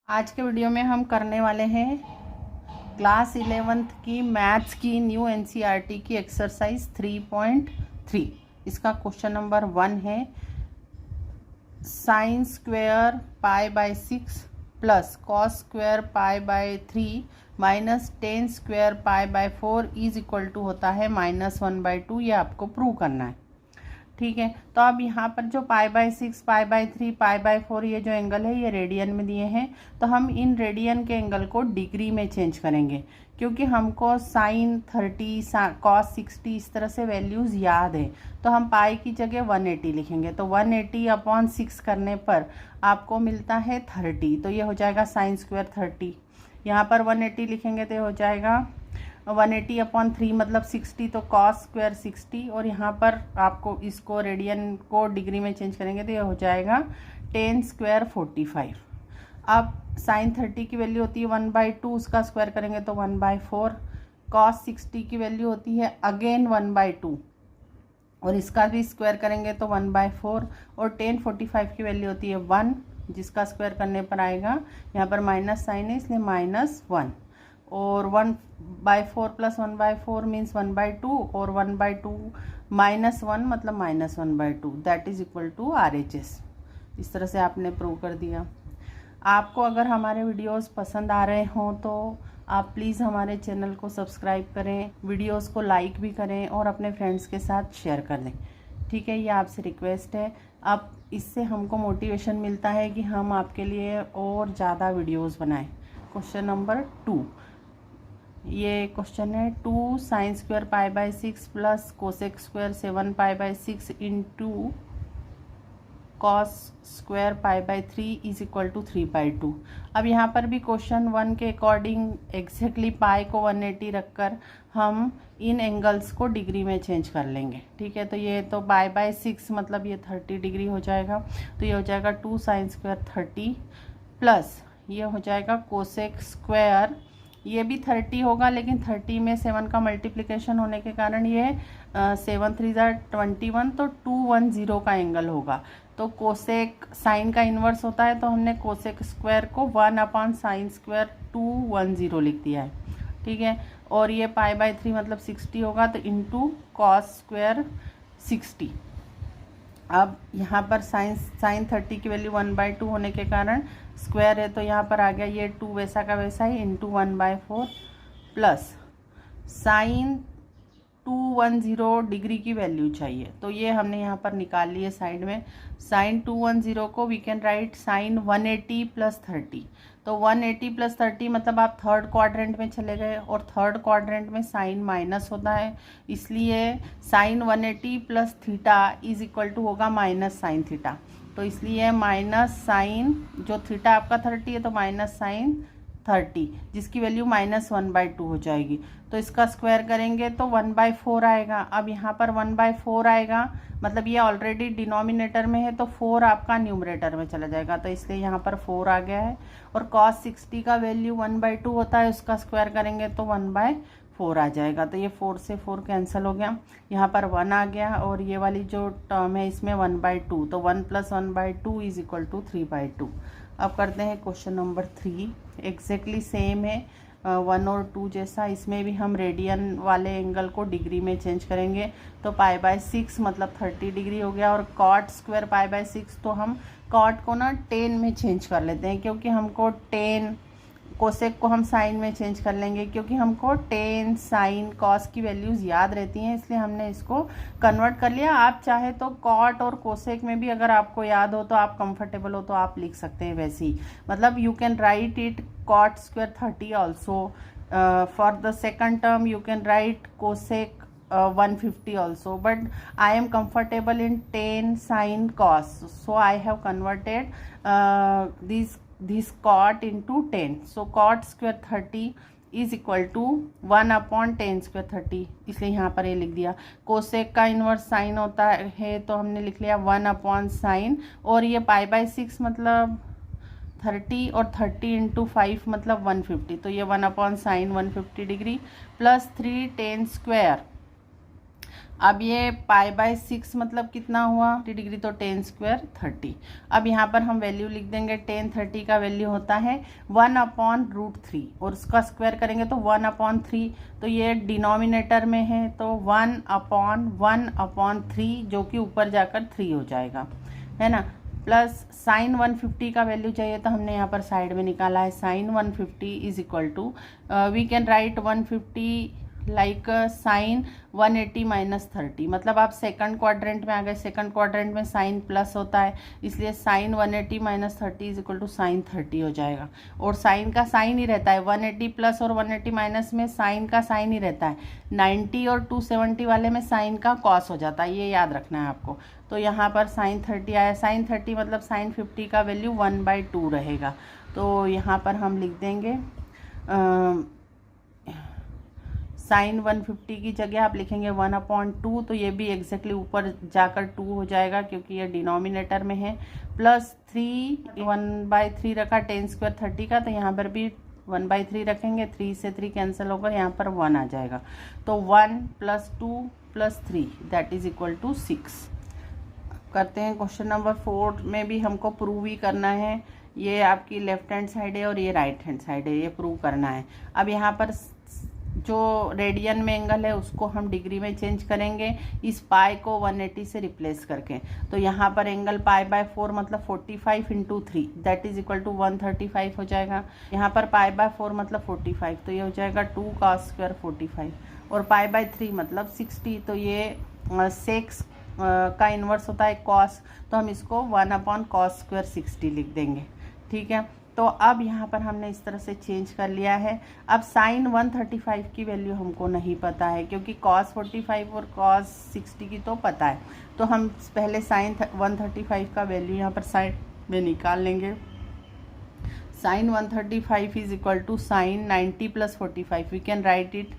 आज के वीडियो में हम करने वाले हैं क्लास 11th की मैथ्स की न्यू एनसीईआरटी की एक्सरसाइज 3.3। इसका क्वेश्चन नंबर 1 है sine square pi by 6 plus cos square pi by 3 minus ten square pi by 4 is equal to होता है -1/2। ये आपको प्रूव करना है। ठीक है, तो अब यहाँ पर जो पाई by 6, pi by 3, pi by 4 ये जो एंगल है ये रेडियन में दिए हैं, तो हम इन रेडियन के एंगल को डिग्री में चेंज करेंगे क्योंकि हमको साइन 30 कॉस 60 इस तरह से वैल्यूज़ याद है। तो हम पाई की जगह 180 लिखेंगे, तो 180/6 करने पर आपको मिलता है 30, तो ये हो जाएगा साइन स्क्वायर 30। यहाँ पर 180 लिखेंगे तो हो जाएगा 180/3 मतलब 60, तो कॉस स्क्वायर 60, और यहाँ पर आपको इसको रेडियन को डिग्री में चेंज करेंगे तो ये हो जाएगा टेन स्क्वायर 45। अब साइन 30 की वैल्यू होती है 1/2, उसका स्क्वायर करेंगे तो 1/4। कॉस 60 की वैल्यू होती है अगेन 1/2, और इसका भी स्क्वायर करेंगे तो 1/4। और टेन 45 की वैल्यू होती है 1, जिसका स्क्वायर करने पर आएगा, यहाँ पर माइनस साइन है इसलिए -1, और 1/4 प्लस 1/4 मीन्स 1/2, और 1/2 -1 मतलब -1/2, that is equal to RHS। इस तरह से आपने प्रूव कर दिया। आपको अगर हमारे वीडियोस पसंद आ रहे हों तो आप प्लीज़ हमारे चैनल को सब्सक्राइब करें, वीडियोस को लाइक भी करें और अपने फ्रेंड्स के साथ शेयर कर दें। ठीक है, ये आपसे रिक्वेस्ट है। अब इससे हमको मोटिवेशन मिलता है कि हम आपके लिए और ज़्यादा वीडियोस बनाएं। क्वेश्चन नंबर 2, ये क्वेश्चन है 2 sine square pi by 6 plus cosec square 7 pi by 6 into cos square pi by 3 is equal to 3/2। अब यहाँ पर भी क्वेश्चन 1 के अकॉर्डिंग एग्जैक्टली पाई को 180 रखकर हम इन एंगल्स को डिग्री में चेंज कर लेंगे। ठीक है, तो ये तो पाई बाय 6 मतलब ये 30 डिग्री हो जाएगा, तो ये हो जाएगा 2 साइन स्क्वायर 30 प्लस ये हो जाएगा कोसेक स्क्वायर, ये भी 30 होगा लेकिन 30 में 7 का मल्टीप्लिकेशन होने के कारण ये 7 3 21, तो 210 का एंगल होगा। तो कोसेक साइन का इन्वर्स होता है, तो हमने कोसेक स्क्वायर को 1/sin स्क्वायर 210 लिख दिया है। ठीक है, और ये पाई बाय 3 मतलब 60 होगा, तो इंटू कॉस स्क्वायर 60। अब यहाँ पर साइन 30 की वैल्यू 1/2 होने के कारण स्क्वायर है, तो यहाँ पर आ गया ये 2 वैसा का वैसा ही इंटू 1/4 प्लस साइन 210 डिग्री की वैल्यू चाहिए, तो ये हमने यहाँ पर निकाल लिए साइड में। साइन 210 को we can write sine 180 plus 30, तो 180 प्लस 30 मतलब आप थर्ड क्वाड्रेंट में चले गए, और थर्ड क्वाड्रेंट में साइन माइनस होता है, इसलिए sine 180 plus theta is equal to होगा माइनस साइन थीटा। तो इसलिए माइनस साइन, जो थीटा आपका 30 है तो माइनस साइन 30, जिसकी वैल्यू -1/2 हो जाएगी। तो इसका स्क्वायर करेंगे तो 1/4 आएगा। अब यहाँ पर 1/4 आएगा मतलब ये ऑलरेडी डिनोमिनेटर में है, तो 4 आपका न्यूमरेटर में चला जाएगा, तो इसलिए यहाँ पर 4 आ गया है। और cos 60 का वैल्यू 1/2 होता है, उसका स्क्वायर करेंगे तो 1/4 आ जाएगा, तो ये 4 से 4 कैंसिल हो गया, यहाँ पर 1 आ गया, और ये वाली जो टर्म है इसमें 1/2, तो 1 + 1/2 इज इक्वल टू 3/2। अब करते हैं क्वेश्चन नंबर 3, एग्जैक्टली सेम है 1 और 2 जैसा। इसमें भी हम रेडियन वाले एंगल को डिग्री में चेंज करेंगे, तो पाई बाय 6 मतलब 30 डिग्री हो गया, और कॉट स्क्वायर पाई बाय 6 तो हम कॉट को ना टेन में चेंज कर लेते हैं, क्योंकि हमको टेन, कोसेक को हम साइन में चेंज कर लेंगे क्योंकि हमको टेन साइन कॉस की वैल्यूज़ याद रहती हैं, इसलिए हमने इसको कन्वर्ट कर लिया। आप चाहे तो कॉट और कोसेक में भी अगर आपको याद हो तो आप कंफर्टेबल हो तो आप लिख सकते हैं वैसे ही, मतलब you can write it caught square 30 also. For the second term you can write cosec 150 also, but I am comfortable in tan sin cos, so I have converted this cot into tan. So cot square 30 is equal to 1/tan square 30, इसलिए यहाँ पर ये लिख दिया। Cosec का inverse sign होता है, तो हमने लिख लिया 1/sin, और ये पाई बाय 6 मतलब 30, और 30 इंटू 5 मतलब 150, तो ये 1/sin 150 degree plus 3 tan square अब ये पाई बाय 6 मतलब कितना हुआ 30 डिग्री, तो 10 स्क्वायर 30। अब यहाँ पर हम वैल्यू लिख देंगे, 10 30 का वैल्यू होता है 1/√3 और उसका स्क्वायर करेंगे तो 1/3। तो ये डिनोमिनेटर में है तो 1/1/3 जो कि ऊपर जाकर 3 हो जाएगा, है ना। प्लस साइन 150 का वैल्यू चाहिए तो हमने यहाँ पर साइड में निकाला है sine 150 is equal to we can write 150 like sine 180 minus 30, मतलब आप सेकंड क्वाड्रेंट में आ गए। सेकंड क्वाड्रेंट में साइन प्लस होता है, इसलिए sine 180 minus 30 is equal to sine 30 हो जाएगा। और साइन का साइन ही रहता है, 180 प्लस और 180 माइनस में साइन का साइन ही रहता है। 90 और 270 वाले में साइन का कॉस हो जाता है, ये याद रखना है आपको। तो यहाँ पर साइन 30 आया। साइन 30 मतलब साइन 50 का वैल्यू 1/2 रहेगा। तो यहाँ पर हम लिख देंगे साइन 150 की जगह आप लिखेंगे 1/2, तो ये भी एग्जैक्टली ऊपर जाकर 2 हो जाएगा क्योंकि ये डिनोमिनेटर में है। प्लस 3 1/3 रखा 10 स्क्वायर 30 का, तो यहाँ पर भी 1/3 रखेंगे। 3 से 3 कैंसिल होकर यहाँ पर 1 आ जाएगा। तो 1 + 2 + 3 दैट इज इक्वल टू 6। करते हैं क्वेश्चन नंबर 4 में भी हमको प्रूव ही करना है। ये आपकी लेफ्ट हैंड साइड है और ये राइट हैंड साइड है, ये प्रूव करना है। अब यहाँ पर जो रेडियन में एंगल है उसको हम डिग्री में चेंज करेंगे, इस पाई को 180 से रिप्लेस करके। तो यहाँ पर एंगल π/4 मतलब 45 × 3 दैट इज इक्वल टू 135 हो जाएगा। यहाँ पर π/4 मतलब 45, तो ये हो जाएगा 2 cos स्क्वायर 45। और π/3 मतलब 60, तो ये सेक्स का इन्वर्स होता है cos, तो हम इसको 1/cos स्क्वायर 60 लिख देंगे। ठीक है, तो अब यहाँ पर हमने इस तरह से चेंज कर लिया है। अब साइन 135 की वैल्यू हमको नहीं पता है क्योंकि cos 45 और cos 60 की तो पता है, तो हम पहले साइन 135 का वैल्यू यहाँ पर साइड में निकाल लेंगे। Sine 135 is equal to sine 90 + 45, we can write it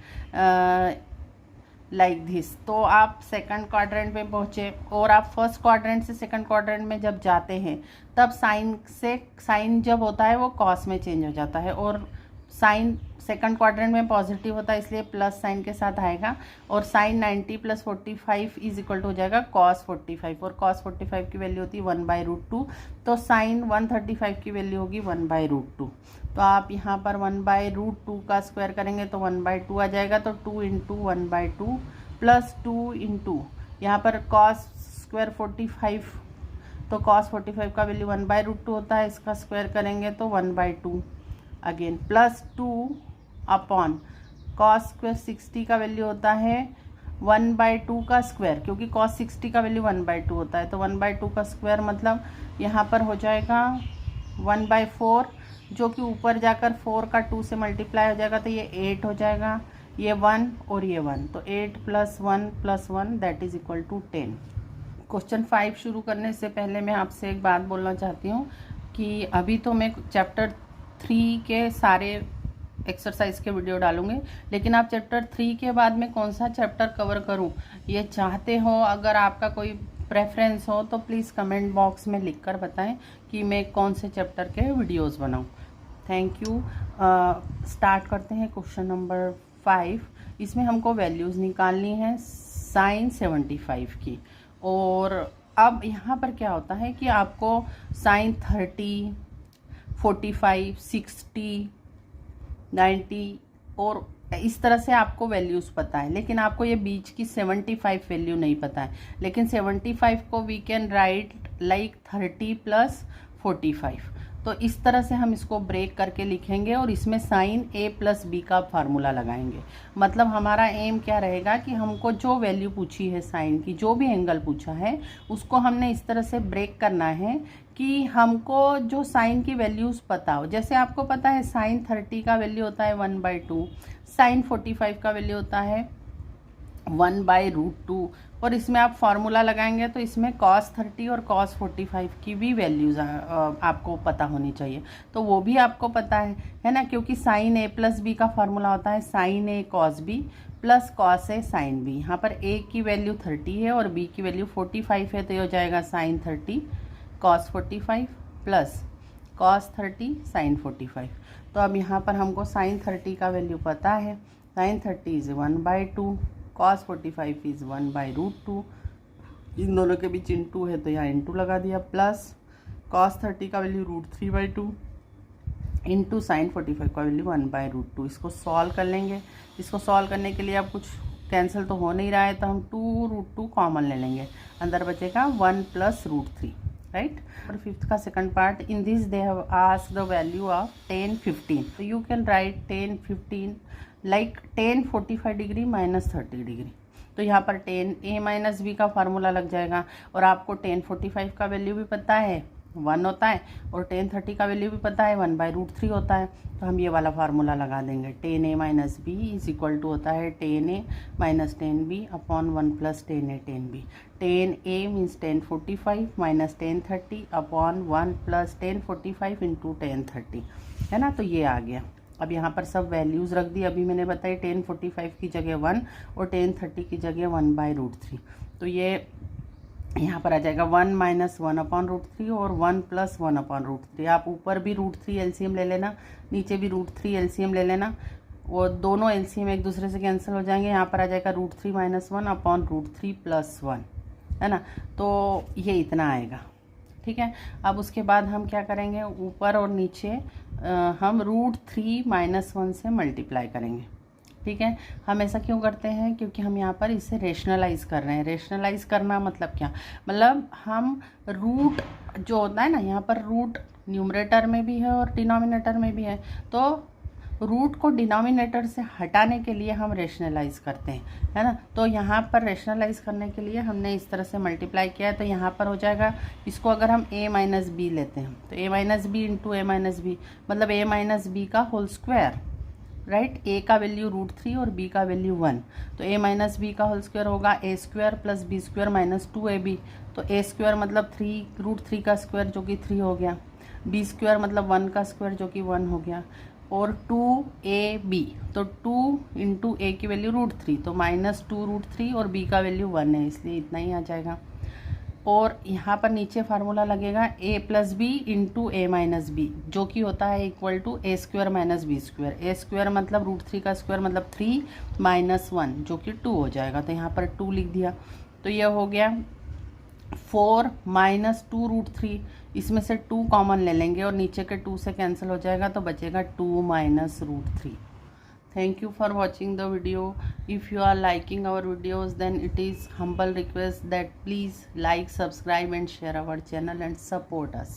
like this. तो आप सेकंड क्वाड्रेंट में पहुँचे और आप फर्स्ट क्वाड्रेंट से सेकंड क्वाड्रेंट में जब जाते हैं तब साइन जब होता है वो कॉस में चेंज हो जाता है, और साइन सेकंड क्वाड्रेंट में पॉजिटिव होता है इसलिए प्लस साइन के साथ आएगा। और साइन 90 + 45 इज इक्वल टू हो जाएगा cos 45, और cos 45 की वैल्यू होती है 1/√2, तो साइन 135 की वैल्यू होगी 1/√2। तो आप यहाँ पर 1/√2 का स्क्वायर करेंगे तो 1/2 आ जाएगा, तो 2 × 1/2 प्लस 2 × यहाँ पर cos स्क्वायर 45, तो cos 45 का वैल्यू 1/√2 होता है, इसका स्क्वायर करेंगे तो 1/2 again, plus 2 upon cos square 60 का वैल्यू होता है 1/2 का स्क्वायर, क्योंकि cos 60 का वैल्यू 1/2 होता है, तो 1/2 का स्क्वायर मतलब यहाँ पर हो जाएगा 1/4, जो कि ऊपर जाकर 4 का 2 से मल्टीप्लाई हो जाएगा, तो ये 8 हो जाएगा, ये 1 और ये 1, तो 8 + 1 + 1 that is equal to 10। Question 5 शुरू करने से पहले मैं आपसे एक बात बोलना चाहती हूँ कि अभी तो मैं चैप्टर 3 के सारे एक्सरसाइज के वीडियो डालूंगी, लेकिन आप चैप्टर 3 के बाद में कौन सा चैप्टर कवर करूं ये चाहते हो, अगर आपका कोई प्रेफरेंस हो तो प्लीज़ कमेंट बॉक्स में लिखकर बताएं कि मैं कौन से चैप्टर के वीडियोस बनाऊं। Thank you. स्टार्ट करते हैं क्वेश्चन नंबर 5। इसमें हमको वैल्यूज़ निकालनी है साइन 75 की। और अब यहाँ पर क्या होता है कि आपको साइन 30, 45, 60, 90 और इस तरह से आपको वैल्यूज़ पता है, लेकिन आपको ये बीच की 75 वैल्यू नहीं पता है। लेकिन 75 को वी कैन राइट लाइक 30 + 45, तो इस तरह से हम इसको ब्रेक करके लिखेंगे और इसमें साइन a + b का फार्मूला लगाएंगे। मतलब हमारा एम क्या रहेगा कि हमको जो वैल्यू पूछी है साइन की, जो भी एंगल पूछा है, उसको हमने इस तरह से ब्रेक करना है कि हमको जो साइन की वैल्यूज़ पता हो। जैसे आपको पता है साइन 30 का वैल्यू होता है 1/2, साइन 45 का वैल्यू होता है 1/√2, और इसमें आप फार्मूला लगाएंगे तो इसमें cos 30 और cos 45 की भी वैल्यूज़ आपको पता होनी चाहिए, तो वो भी आपको पता है ना, क्योंकि साइन a + b का फार्मूला होता है sign a cos b + cos a sin b। यहाँ पर a की वैल्यू 30 है और b की वैल्यू 45 है, तो ये हो जाएगा साइन 30 cos 45 + cos 30 sin 45। तो अब यहाँ पर हमको साइन 30 का वैल्यू पता है, साइन 30 इज 1/2, cos 45 इज़ 1/√2, इन दोनों के बीच इंटू है तो यहाँ इंटू लगा दिया, प्लस cos 30 का वैल्यू √3/2 इंटू साइन 45 का वैल्यू 1/√2। इसको सॉल्व कर लेंगे। इसको सॉल्व करने के लिए अब कुछ कैंसिल तो हो नहीं रहा है, तो हम 2√2 कॉमन ले लेंगे, अंदर बचेगा 1 + √3, राइट। और फिफ्थ का second part, in this they have asked the value of tan 15, तो you can write tan 15 like tan 45 degree minus 30 degree. तो यहाँ पर tan a - b का फार्मूला लग जाएगा, और आपको tan 45 का वैल्यू भी पता है 1 होता है, और tan 30 का वैल्यू भी पता है 1/√3 होता है। तो हम ये वाला फार्मूला लगा देंगे, tan a - b is equal to होता है tan a minus tan b upon 1 + tan a tan b। tan a means tan 45 minus tan 30 upon 1 + tan 45 into tan 30, है ना। तो ये आ गया। अब यहाँ पर सब वैल्यूज़ रख दी। अभी मैंने बताई tan 45 की जगह 1 और tan 30 की जगह 1/√3। तो ये यहाँ पर आ जाएगा 1 - 1/√3 और 1 + 1/√3। आप ऊपर भी √3 एलसीएम ले लेना, नीचे भी √3 एलसीएम ले लेना, वो दोनों एलसीएम एक दूसरे से कैंसिल हो जाएंगे। यहाँ पर आ जाएगा √3 - 1/√3 + 1, है ना। तो ये इतना आएगा, ठीक है। अब उसके बाद हम क्या करेंगे, ऊपर और नीचे हम √3 - 1 से मल्टीप्लाई करेंगे, ठीक है। हम ऐसा क्यों करते हैं, क्योंकि हम यहाँ पर इसे रेशनलाइज कर रहे हैं। रेशनलाइज करना मतलब क्या, मतलब हम रूट जो होता है ना, यहाँ पर रूट न्यूमरेटर में भी है और डिनोमिनेटर में भी है, तो रूट को डिनोमिनेटर से हटाने के लिए हम रेशनलाइज करते हैं, है ना। तो यहाँ पर रेशनलाइज करने के लिए हमने इस तरह से मल्टीप्लाई किया है, तो यहाँ पर हो जाएगा, इसको अगर हम a - b लेते हैं तो a - b into a - b मतलब a - b का होल स्क्वायर, राइट। a का वैल्यू √3 और b का वैल्यू 1, तो a - b का होल स्क्वायर होगा a² + b² - 2ab। तो a² मतलब 3√3 का स्क्वायर जो कि 3 हो गया, b² मतलब 1 का स्क्वायर जो कि 1 हो गया, और 2ab, तो 2 इंटू a की वैल्यू √3, तो -2√3 और b का वैल्यू 1 है, इसलिए इतना ही आ जाएगा। और यहाँ पर नीचे फार्मूला लगेगा a + b into a - b, जो कि होता है equal to a² - b²। a² मतलब √3 का स्क्वायर मतलब 3 - 1 जो कि 2 हो जाएगा, तो यहाँ पर 2 लिख दिया। तो ये हो गया 4 - 2√3, इसमें से 2 कॉमन ले लेंगे और नीचे के 2 से कैंसिल हो जाएगा, तो बचेगा 2 - √3। Thank you for watching the video. If you are liking our videos, then it is humble request that please like, subscribe and share our channel and support us.